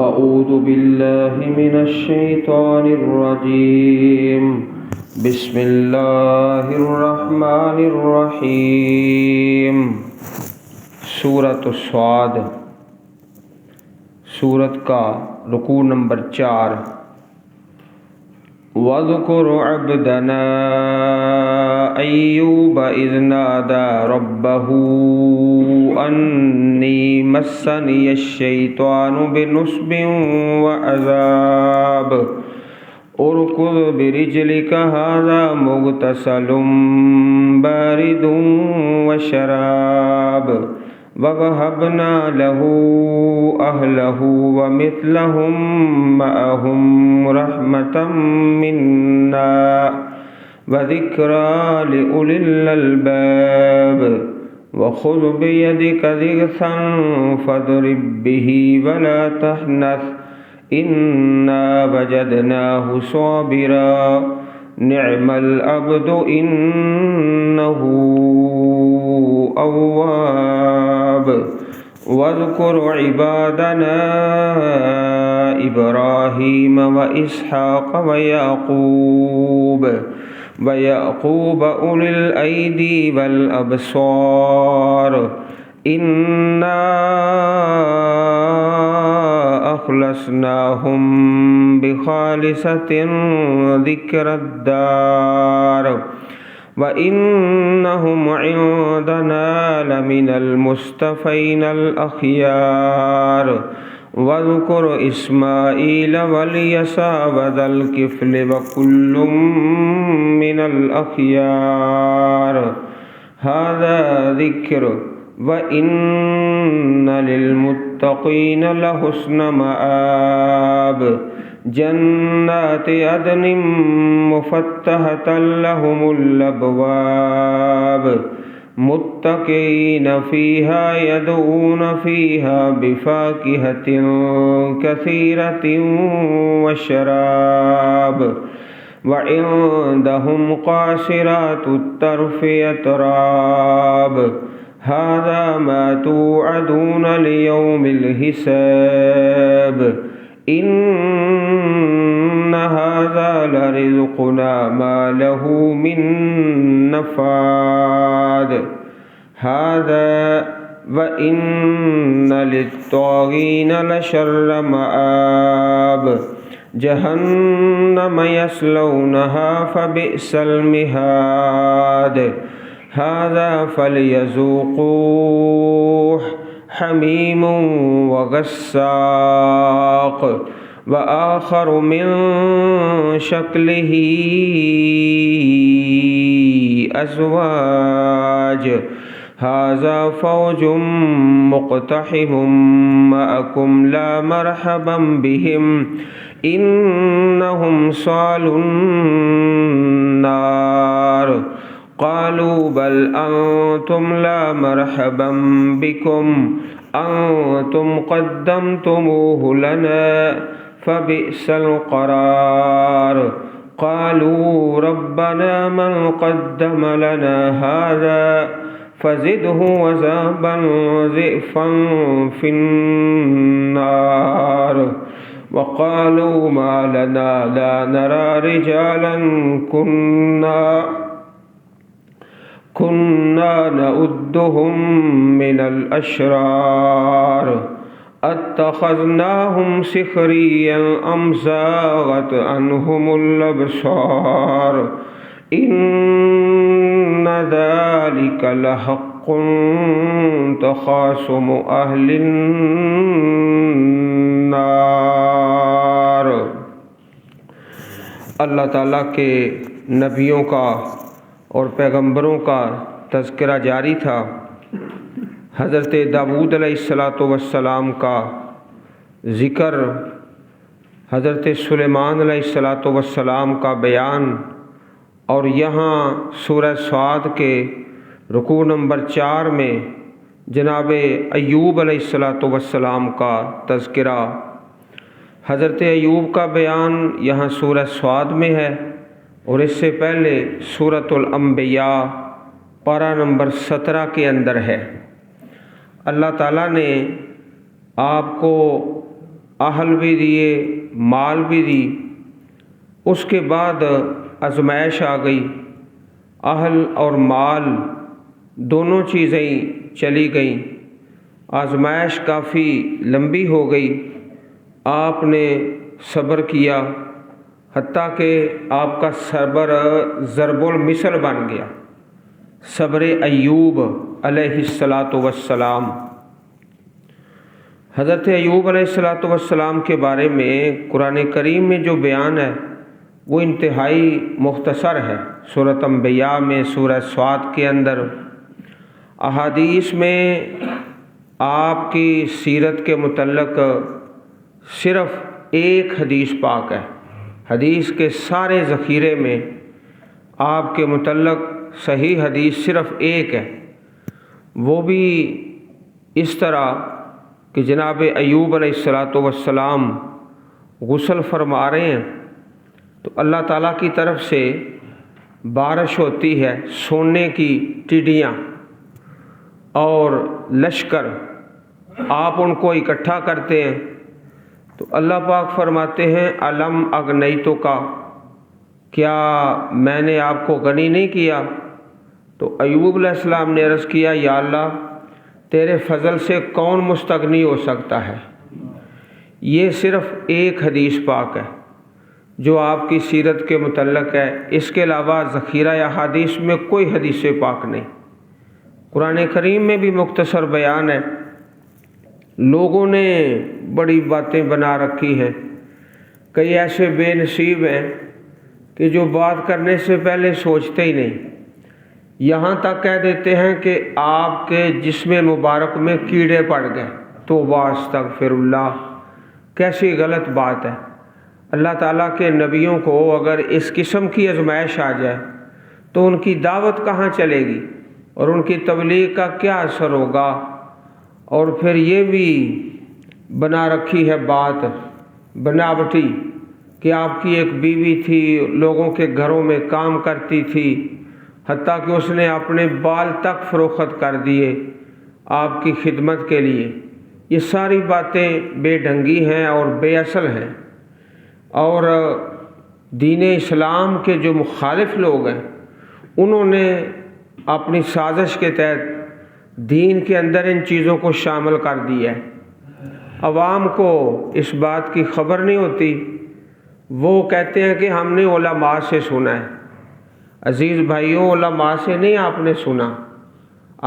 أعوذ بالله من الشيطان الرجيم بسم اللہ الرحمن الرحیم۔ سورۃ الصاد، سورت کا رکوع نمبر 4۔ وَاذْكُرْ عَبْدَنَا أَيُّوبَ إِذْ نَادَى رَبَّهُ أَنِّي مَسَّنِيَ الشَّيْطَانُ بِنُصْبٍ وَعَذَابٍ ارْكُضْ بِرِجْلِكَ هَذَا مُغْتَسَلٌ بَارِدٌ وَشَرَابٌ وَوَهَبْنَا لَهُ أَهْلَهُ وَمِثْلَهُم مَّعَهُمْ رَحْمَةً مِّنَّا وَذِكْرَىٰ لِأُولِي الْأَلْبَابِ وَخُذْ بِيَدِكَ ضِغْثًا فَاضْرِب بِّهِ وَلَا تَحْنَثْ إِنَّا وَجَدْنَاهُ صَابِرًا نِعْمَ الْعَبْدُ إِنَّهُ أَوَّابٌ وَاذْكُرْ عِبَادَنَا إِبْرَاهِيمَ وَإِسْحَاقَ وَيَعْقُوبَ أُولِي الْأَيْدِي وَالْأَبْصَارِ إِنَّا أَخْلَصْنَاهُم بِخَالِصَةٍ ذِكْرَى الدَّارِ وَإِنَّهُمْ عِندَنَا لَمِنَ الْمُصْطَفَيْنَ الْأَخْيَارِ وَاذْكُرْ إِسْمَاعِيلَ وَالْيَسَعَ وَذَا الْكِفْلِ وَكُلٌّ مِّنَ الْأَخْيَارِ هَذَا ذِكْرٌ وَإِنَّ لِلْمُتَّقِينَ لَحُسْنَ مَآبٍ جنات عدن مفتحة لهم الأبواب متكئين فيها يدعون فيها بفاكهة كثيرة وشراب وعندهم قاصرات الطرف أتراب هذا ما توعدون ليوم الحساب إن هذا لرزقنا ما له من نفاد هذا وإن للطاغين لشر مآب جهنم يصلونها فبئس المهاد هذا فليذوقوه حميم وغساق وآخر من شكله أزواج هذا فوج مقتحم معكم لا مرحبا بهم إنهم صالوا النار قالوا بل أنتم لا مرحبا بكم أنتم قدمتموه لنا فبئس القرار قالوا ربنا من قدم لنا هذا فزده عذابا ضعفا في النار وقالوا ما لنا لا نرى رجالا كنا نعدهم من الأشرار اتخذناهم سخريا أم زاغت عنهم الأبصار إن ذلك لحق تخاصم أهل النار۔ اللہ تعالیٰ کے نبیوں کا اور پیغمبروں کا تذکرہ جاری تھا۔ حضرت داؤد علیہ السلام کا ذکر، حضرت سلیمان علیہ السلام کا بیان، اور یہاں سورہ صاد کے رکوع نمبر 4 میں جناب ایوب علیہ السلام کا تذکرہ۔ حضرت ایوب کا بیان یہاں سورہ صاد میں ہے، اور اس سے پہلے سورۃ الانبیاء پارہ نمبر 17 کے اندر ہے۔ اللہ تعالیٰ نے آپ کو اہل بھی دیے، مال بھی دی۔ اس کے بعد آزمائش آ گئی، اہل اور مال دونوں چیزیں چلی گئیں، آزمائش کافی لمبی ہو گئی۔ آپ نے صبر کیا، حتیٰ کہ آپ کا صبر ضرب المثل بن گیا، صبر ایوب علیہ السلام۔ حضرت ایوب علیہ السلام کے بارے میں قرآن کریم میں جو بیان ہے وہ انتہائی مختصر ہے۔ سورۃ انبیاء میں، سورہ صاد کے اندر، احادیث میں آپ کی سیرت کے متعلق صرف ایک حدیث پاک ہے۔ حدیث کے سارے ذخیرے میں آپ کے متعلق صحیح حدیث صرف ایک ہے، وہ بھی اس طرح کہ جناب ایوب علیہ السلام غسل فرما رہے ہیں تو اللہ تعالیٰ کی طرف سے بارش ہوتی ہے، سونے کی ٹڈیاں اور لشکر، آپ ان کو اکٹھا کرتے ہیں تو اللہ پاک فرماتے ہیں الم اغنیتو کا، کیا میں نے آپ کو غنی نہیں کیا؟ تو ایوب علیہ السلام نے عرض کیا یا اللہ، تیرے فضل سے کون مستغنی ہو سکتا ہے؟ یہ صرف ایک حدیث پاک ہے جو آپ کی سیرت کے متعلق ہے، اس کے علاوہ ذخیرہ احادیث میں کوئی حدیث پاک نہیں۔ قرآن کریم میں بھی مختصر بیان ہے، لوگوں نے بڑی باتیں بنا رکھی ہیں، کئی ایسے بے نصیب ہیں کہ جو بات کرنے سے پہلے سوچتے ہی نہیں، یہاں تک کہہ دیتے ہیں کہ آپ کے جسم مبارک میں کیڑے پڑ گئے، توبہ استغفر اللہ، کیسی غلط بات ہے۔ اللہ تعالیٰ کے نبیوں کو اگر اس قسم کی آزمائش آ جائے تو ان کی دعوت کہاں چلے گی اور ان کی تبلیغ کا کیا اثر ہوگا؟ اور پھر یہ بھی بنا رکھی ہے بات بناوٹی کہ آپ کی ایک بیوی تھی، لوگوں کے گھروں میں کام کرتی تھی، حتیٰ کہ اس نے اپنے بال تک فروخت کر دیے آپ کی خدمت کے لیے۔ یہ ساری باتیں بے ڈھنگی ہیں اور بے اصل ہیں، اور دین اسلام کے جو مخالف لوگ ہیں انہوں نے اپنی سازش کے تحت دین کے اندر ان چیزوں کو شامل کر دیا ہے۔ عوام کو اس بات کی خبر نہیں ہوتی، وہ کہتے ہیں کہ ہم نے علماء سے سنا ہے۔ عزیز بھائیوں، علماء سے نہیں آپ نے سنا،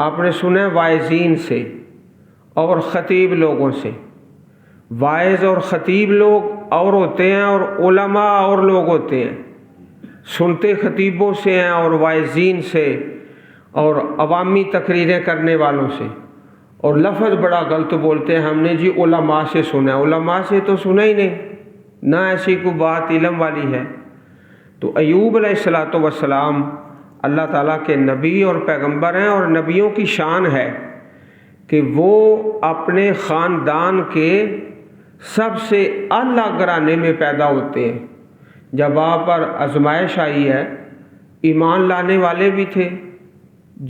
آپ نے سنا ہے واعظین سے اور خطیب لوگوں سے۔ واعظ اور خطیب لوگ اور ہوتے ہیں اور علماء اور لوگ ہوتے ہیں۔ سنتے خطیبوں سے ہیں اور واعظین سے اور عوامی تقریریں کرنے والوں سے، اور لفظ بڑا غلط بولتے ہیں، ہم نے جی علماء سے سنا ہے۔ علماء سے تو سنا ہی نہیں، نہ ایسی کوئی بات علم والی ہے۔ تو ایوب علیہ السلام اللہ تعالیٰ کے نبی اور پیغمبر ہیں، اور نبیوں کی شان ہے کہ وہ اپنے خاندان کے سب سے اعلیٰ گھرانے میں پیدا ہوتے ہیں۔ جب آپ پر آزمائش آئی ہے، ایمان لانے والے بھی تھے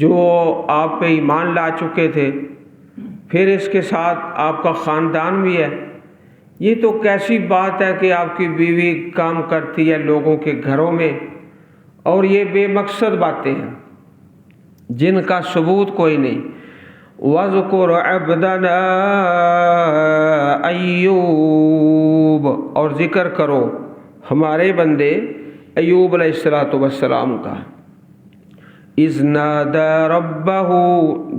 جو آپ پہ ایمان لا چکے تھے، پھر اس کے ساتھ آپ کا خاندان بھی ہے۔ یہ تو کیسی بات ہے کہ آپ کی بیوی کام کرتی ہے لوگوں کے گھروں میں، اور یہ بے مقصد باتیں ہیں جن کا ثبوت کوئی نہیں۔ وَاذْكُرْ عَبْدَنَا ایوب، اور ذکر کرو ہمارے بندے ایوب علیہ السلام کا۔ اذ نادى ربہ،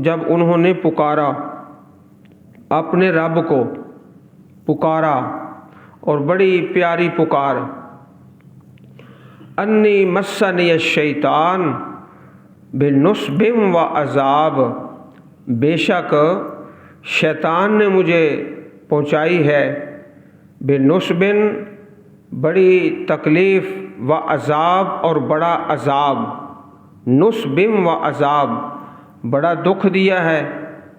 جب انہوں نے پکارا اپنے رب کو، پکارا اور بڑی پیاری پکار، انی مسنی الشیطان بنصب وعذاب، بے شک شیطان نے مجھے پہنچائی ہے بنصب، بڑی تکلیف، وعذاب، اور بڑا عذاب۔ نصب وعذاب، بڑا دکھ دیا ہے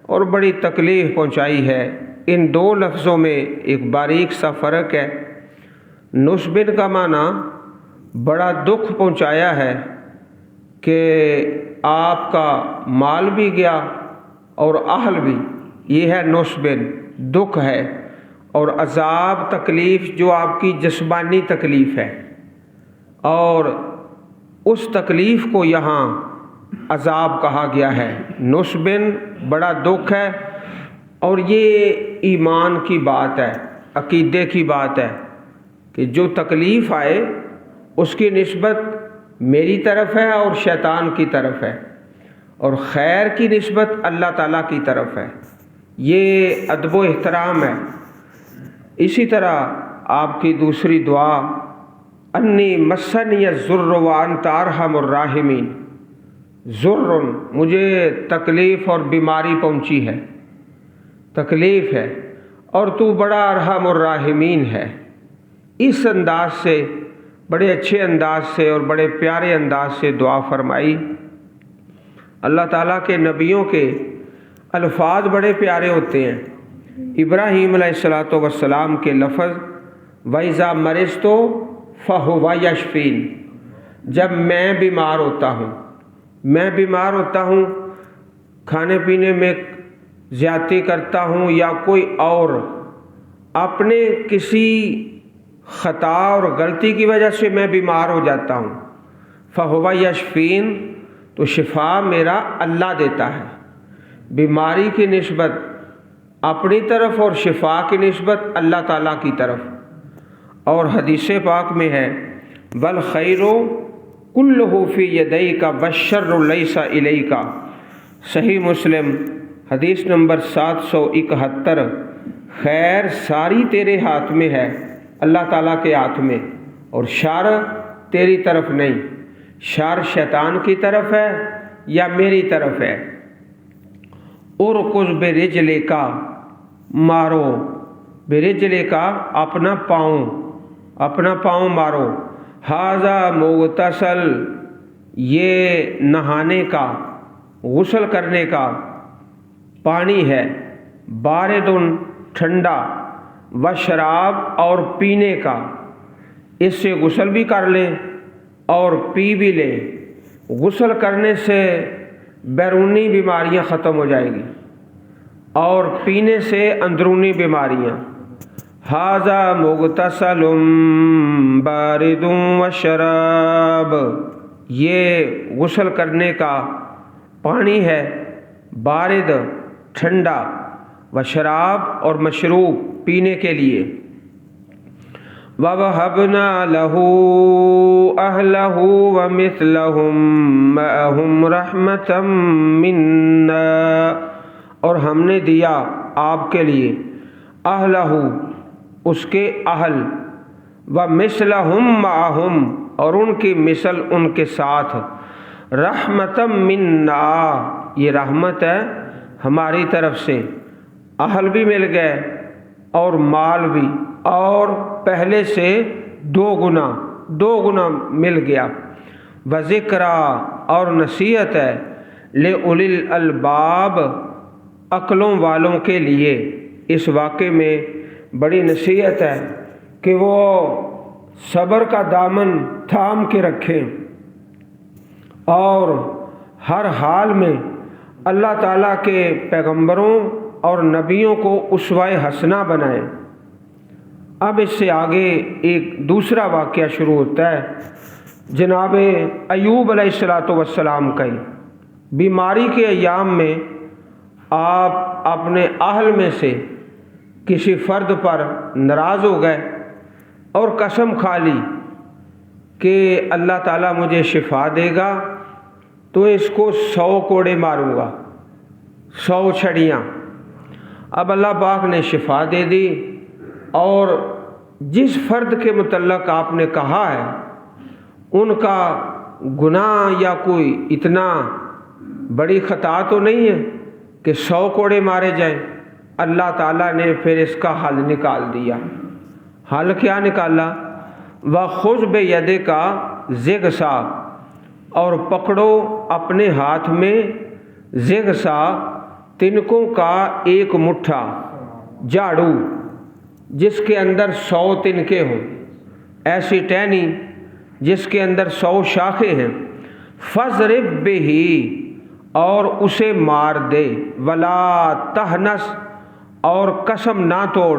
اور بڑی تکلیف پہنچائی ہے۔ ان دو لفظوں میں ایک باریک سا فرق ہے۔ نصب کا معنی بڑا دکھ پہنچایا ہے کہ آپ کا مال بھی گیا اور اہل بھی، یہ ہے نصب، دکھ ہے، اور عذاب تکلیف جو آپ کی جسمانی تکلیف ہے، اور اس تکلیف کو یہاں عذاب کہا گیا ہے۔ نصبن بڑا دکھ ہے، اور یہ ایمان کی بات ہے، عقیدے کی بات ہے کہ جو تکلیف آئے اس کی نسبت میری طرف ہے اور شیطان کی طرف ہے، اور خیر کی نسبت اللہ تعالیٰ کی طرف ہے۔ یہ ادب و احترام ہے۔ اسی طرح آپ کی دوسری دعا، انی مسنی الضر وانت ارحم الراحمین، ضر مجھے تکلیف اور بیماری پہنچی ہے، تکلیف ہے، اور تو بڑا ارحم الراحمین ہے۔ اس انداز سے، بڑے اچھے انداز سے اور بڑے پیارے انداز سے دعا فرمائی۔ اللہ تعالیٰ کے نبیوں کے الفاظ بڑے پیارے ہوتے ہیں۔ ابراہیم علیہ السلام کے لفظ وَإِذَا مَرِضْتُ فَهُوَ يَشْفِينِ، جب میں بیمار ہوتا ہوں، کھانے پینے میں زیادتی کرتا ہوں یا کوئی اور اپنے کسی خطا اور غلطی کی وجہ سے میں بیمار ہو جاتا ہوں، فَهُوَ يَشْفِينِ، تو شفا میرا اللہ دیتا ہے۔ بیماری کی نسبت اپنی طرف اور شفا کی نسبت اللہ تعالیٰ کی طرف۔ اور حدیث پاک میں ہے وَالْخَيْرُ كُلُّهُ فِي يَدَيْكَ وَالشَّرُّ لَيْسَ إِلَيْكَ، صحیح مسلم حدیث نمبر 771، خیر ساری تیرے ہاتھ میں ہے، اللہ تعالیٰ کے ہاتھ میں، اور شر تیری طرف نہیں، شر شیطان کی طرف ہے یا میری طرف ہے۔ ارکض برجلک، مارو، برجلک اپنا پاؤں مارو، ھذا مغتسل، یہ نہانے کا، غسل کرنے کا پانی ہے، بارد ٹھنڈا، وشراب اور پینے کا، اس سے غسل بھی کر لیں اور پی بھی لیں۔ غسل کرنے سے بیرونی بیماریاں ختم ہو جائیں گی اور پینے سے اندرونی بیماریاں۔ ھذا مغتسل بارد وشراب، یہ غسل کرنے کا پانی ہے، بارد ٹھنڈا، وشراب اور مشروب پینے کے لیے۔ وَوَهَبْنَا لَهُ أَهْلَهُ وَمِثْلَهُم مَّعَهُمْ رَحْمَةً مِنَّا، اور ہم نے دیا آپ کے لیے اہلہ، اس کے اہل، وَمِثْلَهُم مَّعَهُمْ، اور ان کی مثل ان کے ساتھ، رحمةً مِنَّا، یہ رحمت ہے ہماری طرف سے، اہل بھی مل گئے اور مال بھی، اور پہلے سے دو گنا مل گیا۔ وذکرا، اور نصیحت ہے، لِأُولِي الْأَلْبَابِ، عقلوں والوں کے لیے۔ اس واقعے میں بڑی نصیحت ہے کہ وہ صبر کا دامن تھام کے رکھیں اور ہر حال میں اللہ تعالیٰ کے پیغمبروں اور نبیوں کو اسوہ حسنہ بنائیں۔ اب اس سے آگے ایک دوسرا واقعہ شروع ہوتا ہے، جناب ایوب علیہ السلام کا ہی۔ بیماری کے ایام میں آپ اپنے اہل میں سے کسی فرد پر ناراض ہو گئے اور قسم کھا لی کہ اللہ تعالیٰ مجھے شفا دے گا تو اس کو 100 کوڑے ماروں گا، 100 چھڑیاں۔ اب اللہ پاک نے شفا دے دی، اور جس فرد کے متعلق آپ نے کہا ہے ان کا گناہ یا کوئی اتنا بڑی خطا تو نہیں ہے کہ 100 کوڑے مارے جائیں۔ اللہ تعالیٰ نے پھر اس کا حل نکال دیا۔ حل کیا نکالا؟ وَخُذْ بِيَدِكَ زِغْصَا، اور پکڑو اپنے ہاتھ میں زغصا، تنکوں کا ایک مٹھا، جھاڑو جس کے اندر 100 تنکے ہوں، ایسی ٹہنی جس کے اندر 100 شاخیں ہیں، فَاضْرِب بِهِ، اور اسے مار دے، وَلَا تَحْنَثْ، اور قسم نہ توڑ،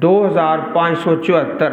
2574।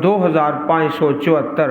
2574।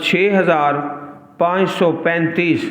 6535।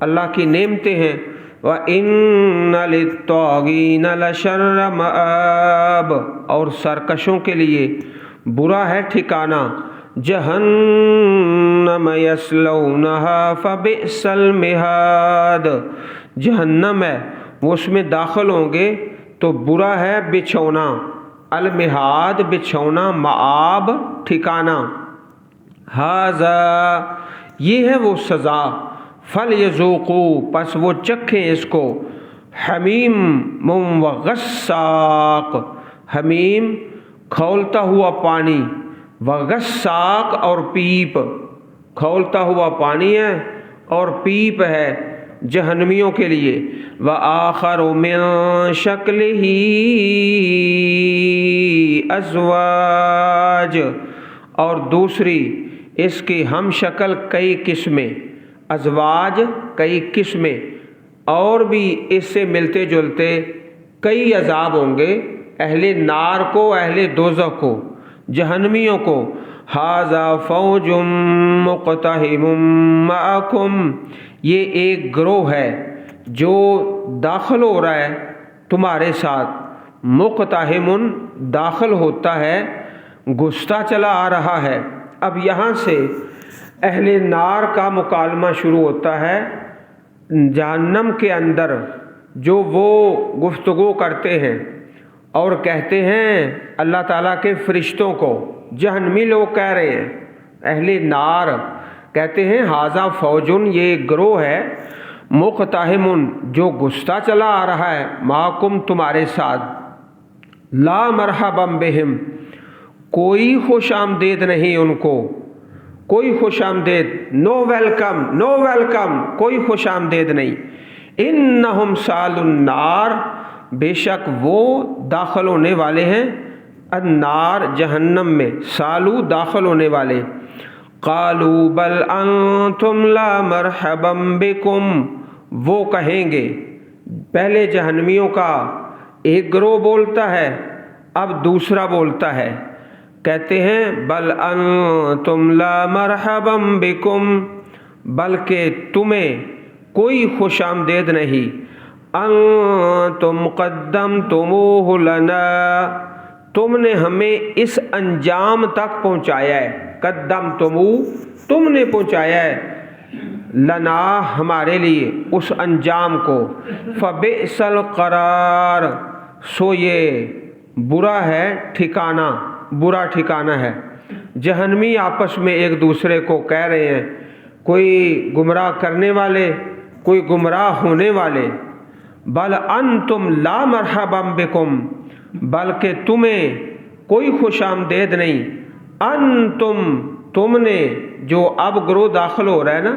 اللہ کی نعمتیں ہیں۔ وَإِنَّ لِلطَّاغِينَ لَشَرَّ مَآبٍ، اور سرکشوں کے لیے برا ہے ٹھکانہ۔ جہنم یصلونہا فبئس المہاد، جہنم ہے وہ اس میں داخل ہوں گے تو برا ہے بچھونا۔ المہاد بچھونا، مآب ٹھکانہ۔ ھذا یہ ہے وہ سزا، فلیذوقوا پس وہ چکھیں اس کو، حمیم وغساق، حمیم کھولتا ہوا پانی، وغساق اور پیپ، کھولتا ہوا پانی ہے اور پیپ ہے جہنمیوں کے لیے۔ وآخر من شکلہ ازواج، اور دوسری اس کی ہم شکل کئی قسمیں، ازواج کئی قسمیں، اور بھی اس سے ملتے جلتے کئی عذاب ہوں گے اہل نار کو، اہل دوزخ کو، جہنمیوں کو۔ ھذا فوج مقتحم معکم، یہ ایک گروہ ہے جو داخل ہو رہا ہے تمہارے ساتھ۔ مقتحم داخل ہوتا ہے، گھستا چلا آ رہا ہے۔ اب یہاں سے اہل نار کا مکالمہ شروع ہوتا ہے جہنم کے اندر، جو وہ گفتگو کرتے ہیں اور کہتے ہیں اللہ تعالیٰ کے فرشتوں کو۔ جہنمی لوگ کہہ رہے ہیں، اہل نار کہتے ہیں ھذا فوجن، یہ گروہ ہے، مقتحم جو گھستا چلا آ رہا ہے، معکم تمہارے ساتھ، لا مرحبا بہم، کوئی خوش آمدید نہیں ان کو، کوئی خوش آمدید، نو ویلکم، نو ویلکم، کوئی خوش آمدید نہیں۔ انہم سالوا النار، بے شک وہ داخل ہونے والے ہیں، النار جہنم میں، سالو داخل ہونے والے۔ قالوا بل انتم لا مرحبا بکم، وہ کہیں گے، پہلے جہنمیوں کا ایک گروہ بولتا ہے، اب دوسرا بولتا ہے، کہتے ہیں بل انتم لا مرحبا بکم، بلکہ تمہیں کوئی خوش آمدید نہیں، انتم قدمتموہ لنا، تم نے ہمیں اس انجام تک پہنچایا ہے، قدمتموہ تم نے پہنچایا ہے، لنا ہمارے لیے اس انجام کو، فبئس القرار، سو یہ برا ہے ٹھکانہ، برا ٹھکانہ ہے۔ جہنمی آپس میں ایک دوسرے کو کہہ رہے ہیں، کوئی گمراہ کرنے والے، کوئی گمراہ ہونے والے، بل انتم لا مرحبا بکم، بلکہ تمہیں کوئی خوش آمدید نہیں، انتم تم نے، جو اب گروہ داخل ہو رہا ہے نا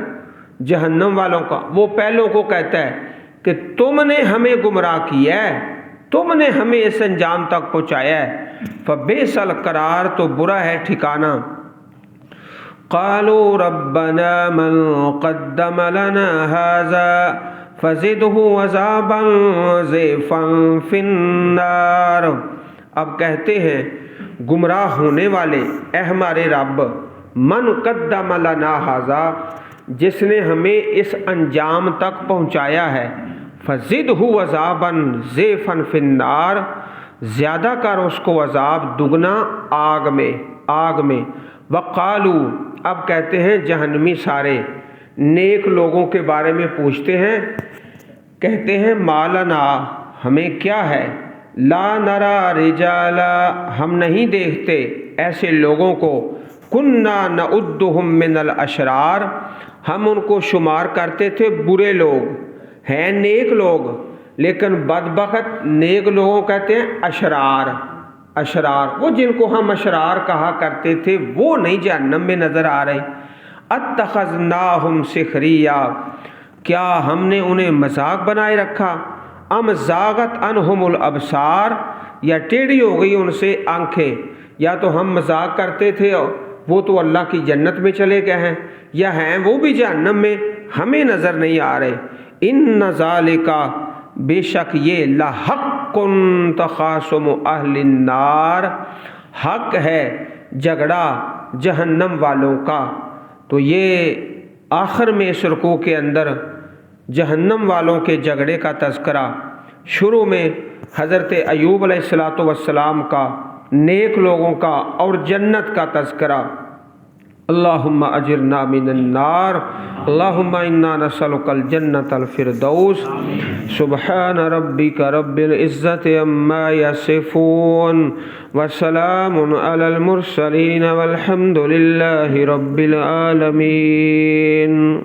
جہنم والوں کا، وہ پہلوں کو کہتا ہے کہ تم نے ہمیں گمراہ کیا ہے، تم نے ہمیں اس انجام تک پہنچایا ہے، فبئس القرار، تو برا ہے ٹھکانہ۔ قالوا ربنا من قدم لنا هذا فزده عذابا ضعفا في النار، اب کہتے ہیں گمراہ ہونے والے، اے ہمارے رب، من قدم لنا هذا، جس نے ہمیں اس انجام تک پہنچایا ہے، فزده عذابا ضعفا في النار، زیادہ کر اس کو عذاب دگنا آگ میں، آگ میں۔ وقالو، اب کہتے ہیں جہنمی سارے نیک لوگوں کے بارے میں پوچھتے ہیں، کہتے ہیں مالنا، ہمیں کیا ہے، لا نرا رجالا، ہم نہیں دیکھتے ایسے لوگوں کو، کننا نعدہم من الاشرار، ہم ان کو شمار کرتے تھے برے لوگ، ہیں نیک لوگ لیکن بدبخت نیک لوگوں کہتے ہیں اشرار، اشرار، وہ جن کو ہم اشرار کہا کرتے تھے وہ نہیں جہنم میں نظر آ رہے۔ اتخذناہم سخریا، کیا ہم نے انہیں مذاق بنائے رکھا، ام زاغت عنہم الابصار، یا ٹیڑھی ہو گئی ان سے آنکھیں، یا تو ہم مذاق کرتے تھے وہ تو اللہ کی جنت میں چلے گئے ہیں، یا ہیں وہ بھی جہنم میں، ہمیں نظر نہیں آ رہے۔ ان ذالک، بے شک یہ، لحق تخاصم اہل النار، حق ہے جھگڑا جہنم والوں کا۔ تو یہ آخر میں اس رکوع کے اندر جہنم والوں کے جھگڑے کا تذکرہ، شروع میں حضرت ایوب علیہ السلام کا، نیک لوگوں کا اور جنت کا تذکرہ۔ اللہم اجرنا من النار، اللہم انا نسألک الجنة الفردوس۔ سبحان ربک رب العزت عما یصفون وسلام علی المرسلین والحمد للہ رب العالمین۔